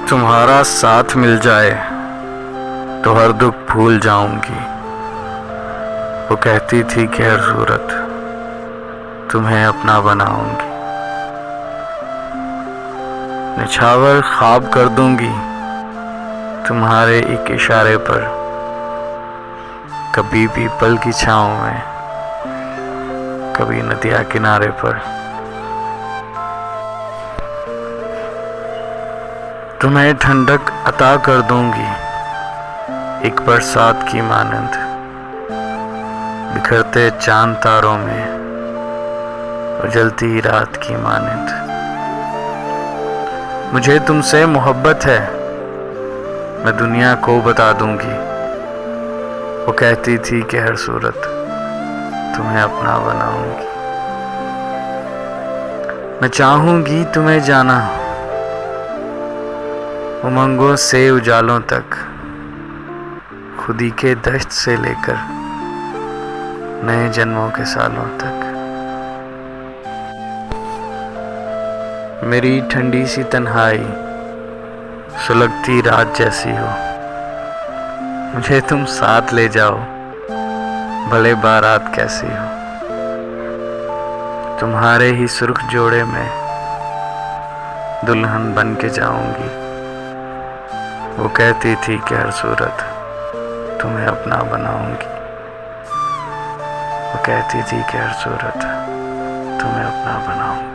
तुम्हारा साथ मिल जाए तो हर दुख भूल जाऊंगी। वो कहती थी कि हर सूरत तुम्हें अपना बनाऊंगी। निछावर ख्वाब कर दूंगी तुम्हारे एक इशारे पर। कभी पीपल की छांव में, कभी नदिया किनारे पर। तुम्हें ठंडक अता कर दूंगी एक बरसात की मानंद, बिखरते चांद तारों में उजलती रात की मानंद। मुझे तुमसे मोहब्बत है, मैं दुनिया को बता दूंगी। वो कहती थी कि हर सूरत तुम्हें अपना बनाऊंगी। मैं चाहूंगी तुम्हें जाना उमंगों से उजालों तक, खुदी के दश्त से लेकर नए जन्मों के सालों तक। मेरी ठंडी सी तन्हाई सुलगती रात जैसी हो। मुझे तुम साथ ले जाओ भले बारात कैसी हो। तुम्हारे ही सुर्ख जोड़े में दुल्हन बन के जाऊंगी। वो कहती थी कि हर सूरत तुम्हें अपना बनाऊंगी। वो कहती थी कि हर सूरत तुम्हें अपना बनाऊंगी।